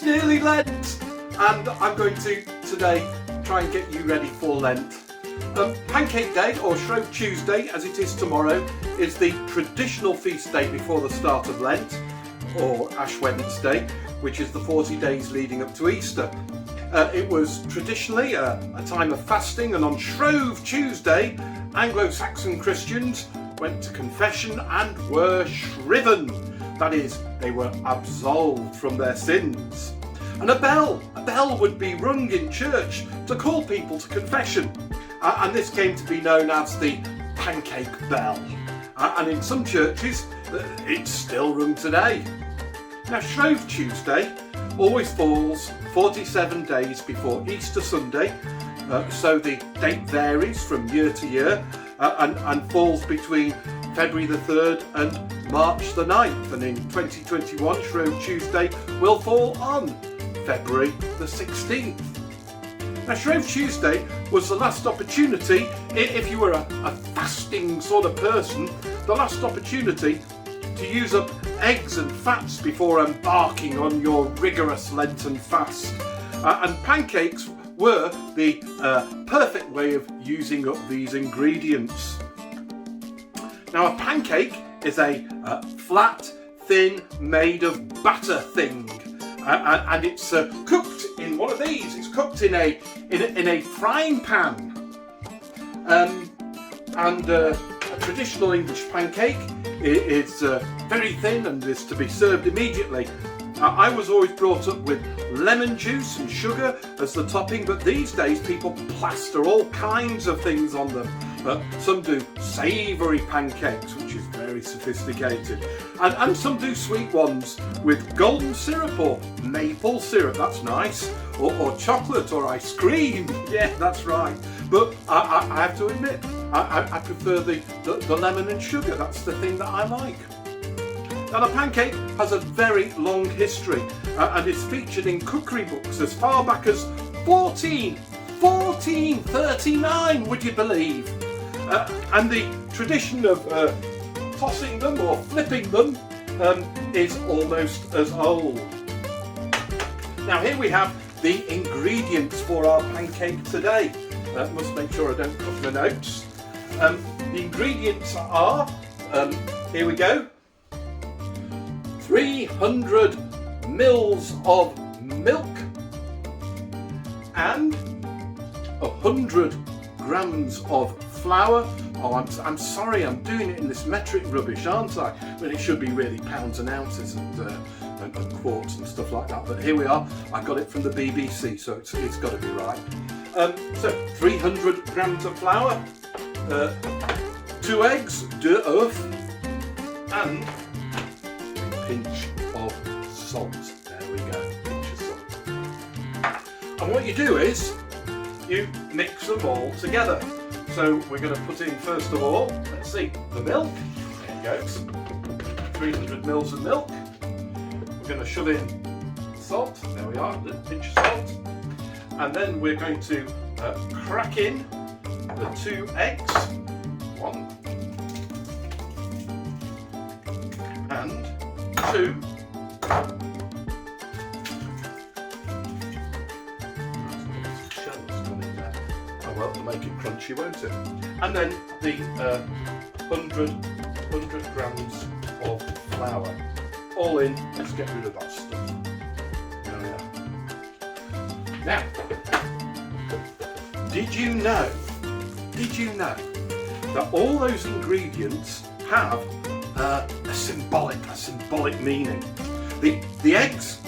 It's nearly Lent, and I'm going to today try and get you ready for Lent. Pancake Day, or Shrove Tuesday as it is tomorrow, is the traditional feast day before the start of Lent, or Ash Wednesday, which is the 40 days leading up to Easter. It was traditionally a time of fasting, and on Shrove Tuesday, Anglo-Saxon Christians went to confession and were shriven. That is, they were absolved from their sins. And a bell would be rung in church to call people to confession. And this came to be known as the pancake bell. And in some churches, it's still rung today. Now, Shrove Tuesday always falls 47 days before Easter Sunday, so the date varies from year to year and falls between February the 3rd and March the 9th. And in 2021, Shrove Tuesday will fall on February the 16th. Now, Shrove Tuesday was the last opportunity, if you were a fasting sort of person, the last opportunity to use up eggs and fats before embarking on your rigorous Lenten fast. And pancakes were the perfect way of using up these ingredients. Now, a pancake is a flat, thin, made of batter thing. And it's cooked in one of these. It's cooked in a frying pan. A traditional English pancake is very thin and is to be served immediately. I was always brought up with lemon juice and sugar as the topping, but these days people plaster all kinds of things on them. Some do savoury pancakes, which is very sophisticated, and some do sweet ones with golden syrup or maple syrup, that's nice, or chocolate or ice cream, yeah, that's right. But I have to admit, I prefer the lemon and sugar. That's the thing that I like. Now, the pancake has a very long history and is featured in cookery books as far back as 1439, would you believe? And the tradition of tossing them or flipping them is almost as old. Now, here we have the ingredients for our pancake today. Must make sure I don't cut my notes. The ingredients are, here we go, 300 mils of milk and 100 grams of flour. Oh, I'm sorry, I'm doing it in this metric rubbish, aren't I? When it should be really pounds and ounces and quarts and stuff like that. But here we are. I got it from the BBC, so it's got to be right. So 300 grams of flour, 2 eggs, and a pinch of salt. There we go, pinch of salt. And what you do is you mix them all together. So we're going to put in, first of all, let's see, the milk. There it goes. 300 mils of milk. We're going to shove in salt. There we are, a little pinch of salt. And then we're going to crack in the 2 eggs. 1 and 2. Well, it'll make it crunchy, won't it? And then the 100 grams of flour. All in. Let's get rid of that stuff. Now, did you know that all those ingredients have a symbolic meaning? The eggs,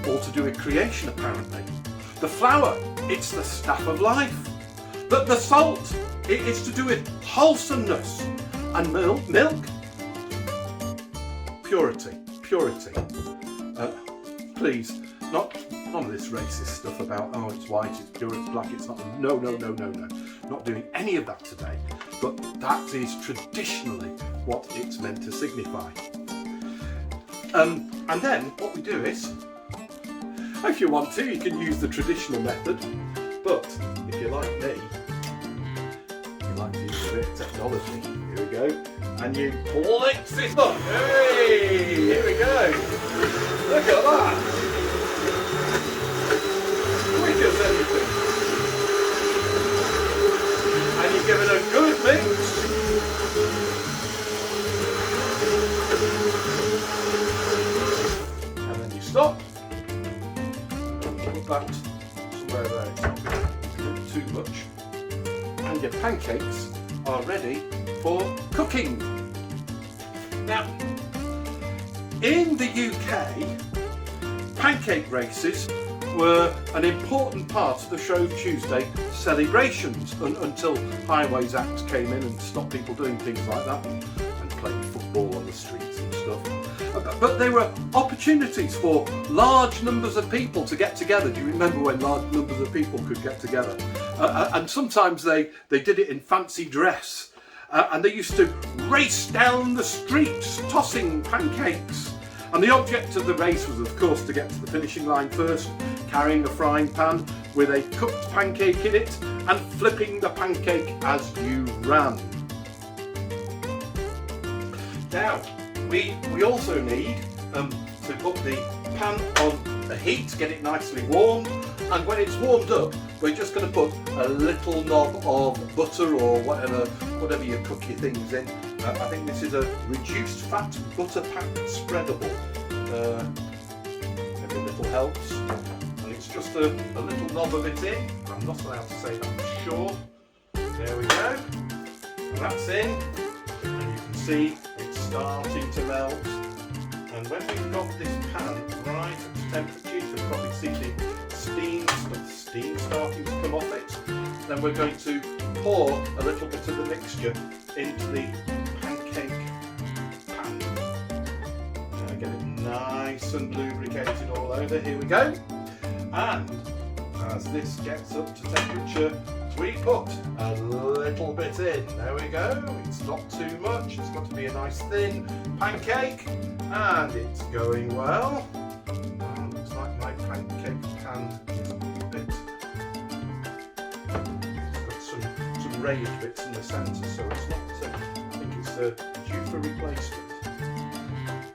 all to do with creation, apparently. The flour, it's the staff of life. The salt, it's to do with wholesomeness. And milk, purity. Please, none of this racist stuff about, oh, it's white, it's pure, it's black, it's not. No. Not doing any of that today. But that is traditionally what it's meant to signify. And then what we do is, if you want to, you can use the traditional method. But if you're like me, you like to use a bit of technology. Here we go. And you flick this up. Hey, here we go. Look at that. give it a good mix. And then you stop. Put that somewhere there. It's not too much. And your pancakes are ready for cooking. Now, in the UK, pancake races were an important part of the Shrove Tuesday celebrations until Highways Act came in and stopped people doing things like that and playing football on the streets and stuff. But there were opportunities for large numbers of people to get together. Do you remember when large numbers of people could get together? And sometimes they did it in fancy dress. And they used to race down the streets tossing pancakes. And the object of the race was, of course, to get to the finishing line first, carrying a frying pan with a cooked pancake in it and flipping the pancake as you ran. Now, we also need to put the pan on the heat, get it nicely warmed, and when it's warmed up, we're just going to put a little knob of butter or whatever you cook your things in. I think this is a reduced fat butter pack spreadable. Every little helps. And it's just a little knob of it in. I'm not allowed to say that for sure. There we go. And that's in. And you can see it's starting to melt. And when we've got this pan right at temperature, you can probably see the steam starting to come off it. Then we're going to pour a little bit of the mixture into the pancake pan. Now get it nice and lubricated all over. Here we go. And as this gets up to temperature, we put a little bit in. There we go. It's not too much. It's got to be a nice thin pancake. And it's going well. Looks like my pancake pan is a bit. It's got some raised bits in the centre, so it's not. I think it's due for replacement.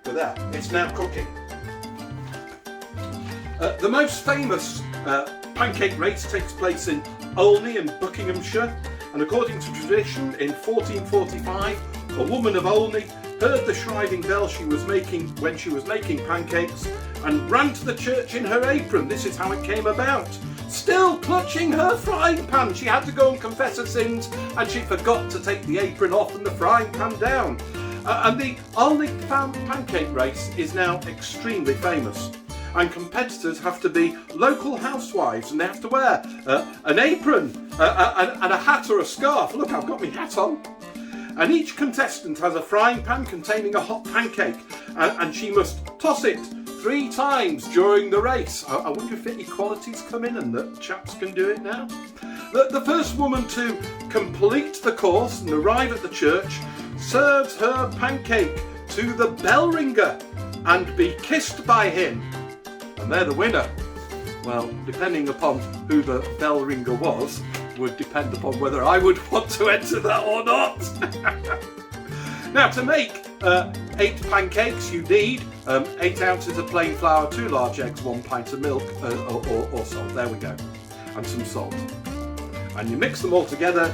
But there, it's now cooking. The most famous pancake race takes place in Olney in Buckinghamshire, and according to tradition, in 1445, a woman of Olney heard the shriving bell when she was making pancakes and ran to the church in her apron. This is how it came about. Still clutching her frying pan, she had to go and confess her sins, and she forgot to take the apron off and the frying pan down. And the Olney pancake race is now extremely famous. And competitors have to be local housewives, and they have to wear an apron and a hat or a scarf. Look, I've got my hat on. And each contestant has a frying pan containing a hot pancake, and she must toss it 3 times during the race. I wonder if equality's come in and that chaps can do it now. The first woman to complete the course and arrive at the church serves her pancake to the bell ringer and be kissed by him. And they're the winner. Well, depending upon who the bell ringer was, would depend upon whether I would want to enter that or not. Now, to make 8 pancakes, you need 8 ounces of plain flour, 2 large eggs, 1 pint of milk or salt. There we go, and some salt. And you mix them all together.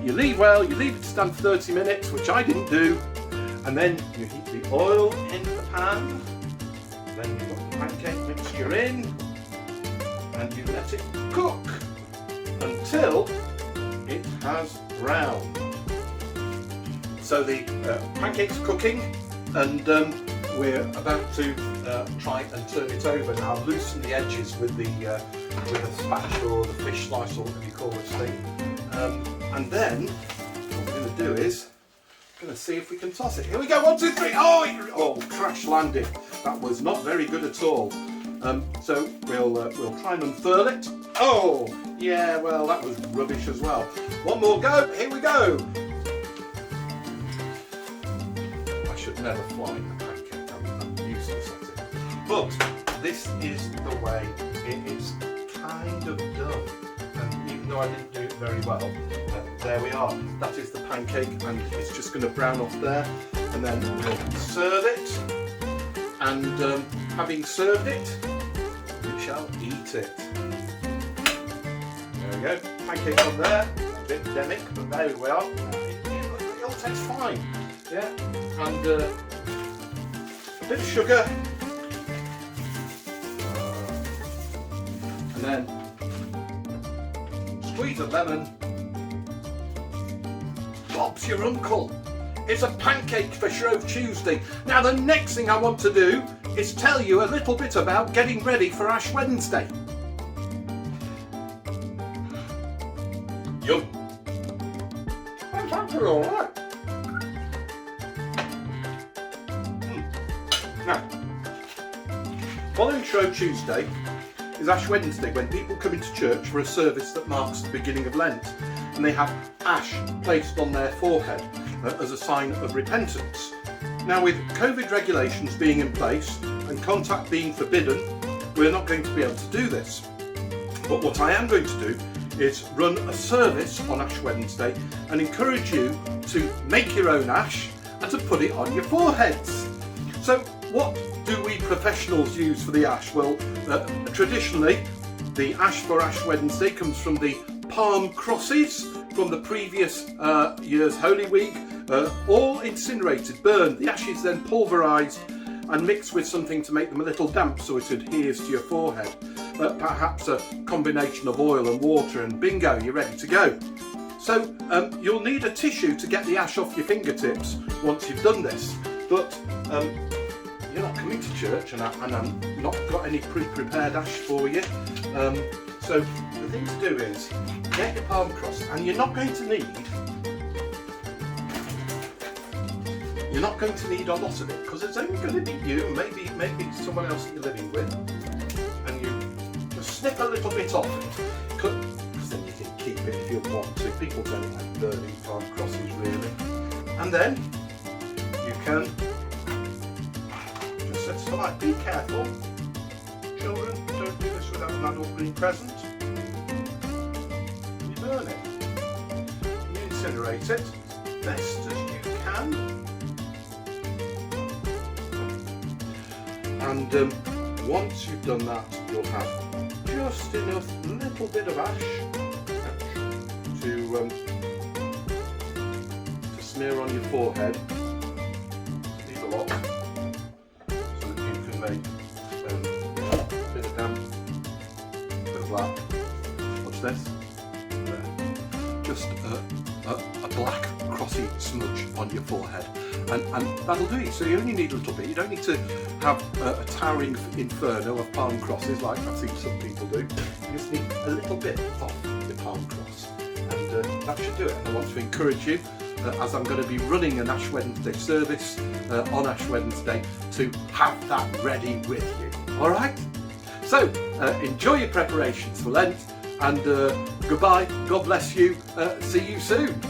You leave it to stand for 30 minutes, which I didn't do, and then you heat the oil in the pan. Then you put the pancake mixture in, and you let it cook until it has browned. So the pancake's cooking, and we're about to try and turn it over now. Loosen the edges with a spatula or the fish slice, or whatever you call this thing. And then what we're going to do is going to see if we can toss it. Here we go. 1, 2, 3. Oh, crash landed. That was not very good at all. So we'll try and unfurl it. Oh, yeah. Well, that was rubbish as well. One more go. Here we go. I should never fly in a pancake. I'm useless at it. But this is the way it is kind of done. And even though I didn't do it very well, there we are. That is the pancake, and it's just going to brown off there. And then we'll serve it. And having served it, we shall eat it. There we go. Pancake on there. a bit demic, but there we are. It all tastes fine. Yeah, and a bit of sugar, and then squeeze of lemon. Bob's your uncle. It's a pancake for Shrove Tuesday. Now the next thing I want to do is tell you a little bit about getting ready for Ash Wednesday. Yum. That's actually alright. Now, following Shrove Tuesday is Ash Wednesday, when people come into church for a service that marks the beginning of Lent, and they have ash placed on their forehead as a sign of repentance. Now, with COVID regulations being in place and contact being forbidden, we're not going to be able to do this. But what I am going to do is run a service on Ash Wednesday and encourage you to make your own ash and to put it on your foreheads. So what do we professionals use for the ash? Well, traditionally the ash for Ash Wednesday comes from the palm crosses from the previous year's Holy Week, all incinerated, burned. The ash is then pulverised and mixed with something to make them a little damp so it adheres to your forehead. Perhaps a combination of oil and water, and bingo, you're ready to go. So you'll need a tissue to get the ash off your fingertips once you've done this. But you're not coming to church and I've not got any pre-prepared ash for you. So the thing to do is get your palm cross, and you're not going to need a lot of it, because it's only going to be you and maybe someone else that you're living with, and you just snip a little bit off it, because then you can keep it if you want to. People don't like burning palm crosses really. And then you can just set aside. Be careful, children, don't do this without an adult being present. You burn it, you incinerate it best as you can. And once you've done that, you'll have just enough little bit of ash to smear on your forehead. Leave a lot so that you can make a bit of damp, a bit of black. Watch this. Just a black crossy smudge on your forehead, and that'll do it. So you only need a little bit. You don't need to have a towering inferno of palm crosses like I've seen some people do. You just need a little bit of the palm cross, and that should do it. And I want to encourage you, as I'm going to be running an Ash Wednesday service on Ash Wednesday, to have that ready with you. All right? So enjoy your preparations for Lent, and goodbye, God bless you, see you soon.